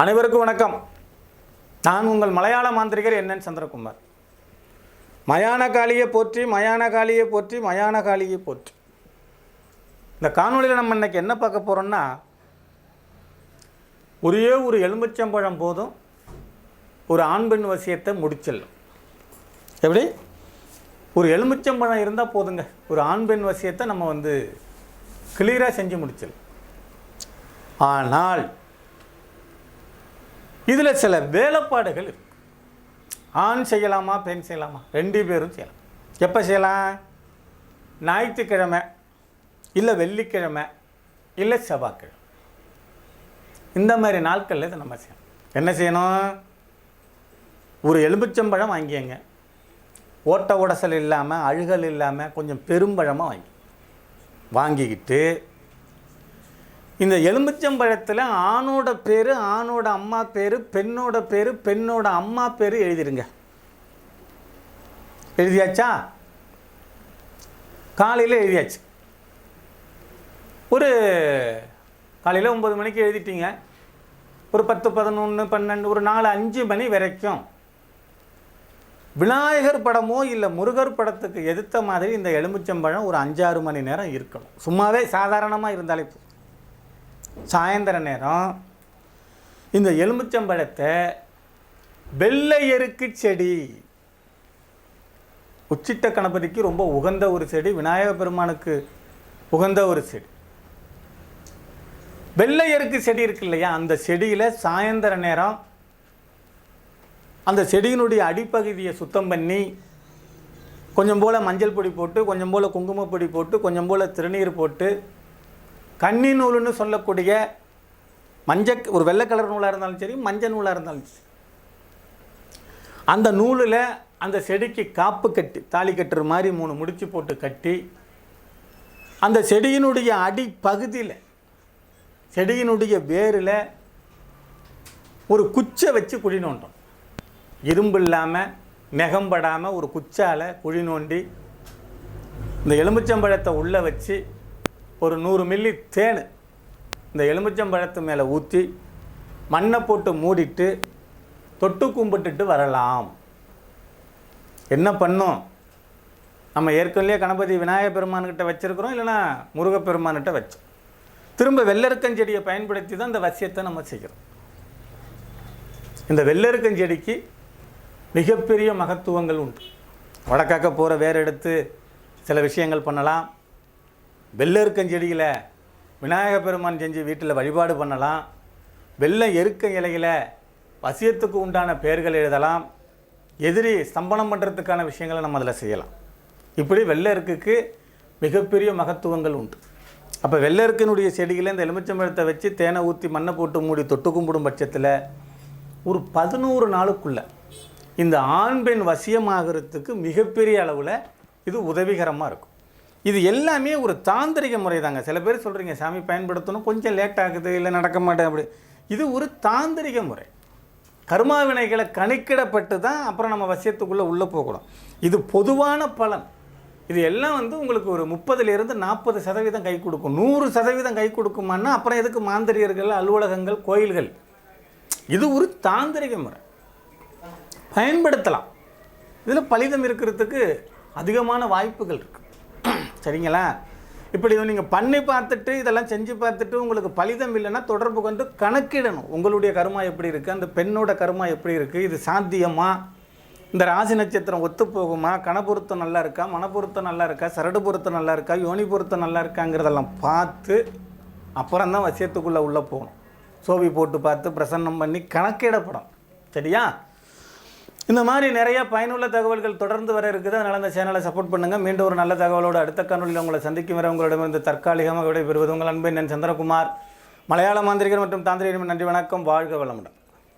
அனைவருக்கும் வணக்கம். நான் உங்கள் மலையாள மாந்திரிகர் என்என் சந்திரகுமார். மயான காளியை போற்றி, மயான காளியை போற்றி, மயான காளியை போற்றி. இந்த காணொலியில் நம்ம இன்றைக்கி என்ன பார்க்க போகிறோம்னா, ஒரே ஒரு எலுமிச்சம்பழம் போதும் ஒரு ஆண் பெண் வசியத்தை முடிச்சிடலாம். எப்படி? ஒரு எலுமிச்சம்பழம் இருந்தால் போதுங்க, ஒரு ஆண் பெண் வசியத்தை நம்ம கிளியராக செஞ்சு முடிச்சிடலாம். ஆனால் இதில் சில வேலைப்பாடுகள் இருக்கு. ஆண் செய்யலாமா, பெண் செய்யலாமா? ரெண்டு பேரும் செய்யலாம். எப்போ செய்யலாம்? ஞாயிற்றுக்கிழமை, இல்லை வெள்ளிக்கிழமை, இல்லை செவ்வாய்க்கிழமை. இந்த மாதிரி நாட்களில் இதை நம்ம செய்யணும். என்ன செய்யணும்? ஒரு எலுமிச்சம்பழம் வாங்கியங்க, ஓட்ட உடசல் இல்லாமல், அழுகல் இல்லாமல், கொஞ்சம் பெரும்பழமாக வாங்கிக்கிட்டு இந்த எலுமிச்சம்பழத்தில் ஆணோட பேர், ஆணோட அம்மா பேர், பெண்ணோட பேர், பெண்ணோட அம்மா பேர் எழுதிடுங்க. எழுதியாச்சா? காலையில் எழுதியாச்சு. ஒரு காலையில் 9 மணிக்கு எழுதிட்டீங்க. ஒரு 10, 11, 12, ஒரு 4, 5 மணி வரைக்கும் விநாயகர் படமோ இல்லை முருகர் படத்துக்கு எதிர்த்த மாதிரி இந்த எலுமிச்சம்பழம் ஒரு 5-6 மணி நேரம் இருக்கணும். சும்மாவே சாதாரணமாக இருந்தாலே சாயந்தர நேரம் இந்த எலுமிச்சம்பழத்தை வெள்ளை எருக்கு செடி, உச்சிட்ட கணபதிக்கு ரொம்ப உகந்த ஒரு செடி, விநாயக பெருமானுக்கு உகந்த ஒரு செடி, வெள்ளை எருக்கு செடி இருக்கு இல்லையா, அந்த செடியில் சாயந்தர நேரம் அந்த செடியினுடைய அடிப்பகுதியை சுத்தம் பண்ணி கொஞ்சம் போல் மஞ்சள் பொடி போட்டு, கொஞ்சம் போல் குங்குமப்பொடி போட்டு, கொஞ்சம் போல் திருநீர் போட்டு, கன்னி நூலுன்னு சொல்லக்கூடிய ஒரு வெள்ளை கலர் நூலாக இருந்தாலும் சரி, மஞ்சள் நூலாக இருந்தாலும் சரி, அந்த நூலில் அந்த செடிக்கு காப்பு கட்டி, தாலி கட்டுற மாதிரி 3 முடிச்சு போட்டு கட்டி, அந்த செடியினுடைய அடிப்பகுதியில், செடியினுடைய வேரில் ஒரு குச்சை வச்சு குழி நோண்டோம். இரும்பு இல்லாமல், நெகம்படாமல் ஒரு குச்சால் குழி நோண்டி இந்த எலுமிச்சம்பழத்தை உள்ளே வச்சு ஒரு 100 மில்லி தேன் இந்த எலுமிச்சம்பழத்து மேலே ஊற்றி மண்ணை போட்டு மூடிட்டு தொட்டு கும்பிட்டுட்டு வரலாம். என்ன பண்ணும்? நம்ம ஏற்கனவே கணபதி விநாயகர் பெருமான்கிட்ட வச்சுருக்கிறோம், இல்லைனா முருகப்பெருமான்கிட்ட வச்சோம். திரும்ப வெள்ளருக்கஞ்செடியை பயன்படுத்தி தான் இந்த வசியத்தை நம்ம செய்கிறோம். இந்த வெள்ளருக்கஞ்செடிக்கு மிகப்பெரிய மகத்துவங்கள் உண்டு. வடக்காக்க போகிற வேறு எடுத்து சில விஷயங்கள் பண்ணலாம். வெள்ளருக்கஞ்செடியில் விநாயகர் பெருமான் செஞ்சு வீட்டில் வழிபாடு பண்ணலாம். வெள்ளை எருக்க இலையில் வசியத்துக்கு உண்டான பெயர்கள் எழுதலாம். எதிரி ஸ்தம்பனம் பண்ணுறதுக்கான விஷயங்களை நம்ம அதில் செய்யலாம். இப்படி வெள்ளருக்குக்கு மிகப்பெரிய மகத்துவங்கள் உண்டு. அப்போ வெள்ளருக்கினுடைய செடியில் இந்த எலுமிச்சம்பழத்தை வச்சு தேனை ஊற்றி மண்ணை போட்டு மூடி தொட்டு கும்பிடும் பட்சத்தில் ஒரு 11 நாளுக்குள்ளே இந்த ஆண் பெண் வசியமாகிறதுக்கு மிகப்பெரிய அளவில் இது உதவிகரமாக இருக்கும். இது எல்லாமே ஒரு தாந்திரிக முறை தாங்க. சில பேர் சொல்கிறீங்க, சாமி பயன்படுத்தணும், கொஞ்சம் லேட் ஆகுது, இல்லை நடக்க மாட்டேன் அப்படி. இது ஒரு தாந்திரிக முறை. கர்மாவினைகளை கணக்கிடப்பட்டு தான் அப்புறம் நம்ம வசியத்துக்குள்ளே உள்ளே போகணும். இது பொதுவான பலன். இது எல்லாம் உங்களுக்கு ஒரு 30லிருந்து 40% கை கொடுக்கும். 100% கை கொடுக்குமான்னா அப்புறம் எதுக்கு மாந்திரியர்கள், அலுவலகங்கள், கோயில்கள்? இது ஒரு தாந்திரிக முறை, பயன்படுத்தலாம். இதில் பலிதம் இருக்கிறதுக்கு அதிகமான வாய்ப்புகள் இருக்குது. சரிங்களா? இப்படி நீங்கள் பண்ணி பார்த்துட்டு, இதெல்லாம் செஞ்சு பார்த்துட்டு உங்களுக்கு பலிதம் இல்லைன்னா தொடர்பு கொண்டு கணக்கிடணும். உங்களுடைய கர்மா எப்படி இருக்குது, அந்த பெண்ணோட கர்மா எப்படி இருக்குது, இது சாத்தியமா, இந்த ராசி நட்சத்திரம் ஒத்து போகுமா, கணபொருத்தம் நல்லா இருக்கா, மனப்பொருத்தம் நல்லா இருக்கா, சரடு பொருத்தம் நல்லா இருக்கா, யோனி பொருத்தம் நல்லா இருக்காங்கிறதெல்லாம் பார்த்து அப்புறம் தான் வசியத்துக்குள்ளே உள்ளே போகணும். சோவி போட்டு பார்த்து பிரசன்னம் பண்ணி கணக்கிடப்படும். சரியா? இந்த மாதிரி நிறைய பயனுள்ள தகவல்கள் தொடர்ந்து வர இருக்குது. அதனால் அந்த சேனலை சப்போர்ட் பண்ணுங்கள். மீண்டும் ஒரு நல்ல தகவலோடு அடுத்த காணொலியில் உங்களை சந்திக்கும் வரை உங்களிடமிருந்து தற்காலிகமாக விடைபெறுவது உங்கள் அன்பு என் சந்திரகுமார், மலையாள மாந்திரிகர் மற்றும் தாந்திரிகர். நன்றி, வணக்கம், வாழ்க வளமுடன்.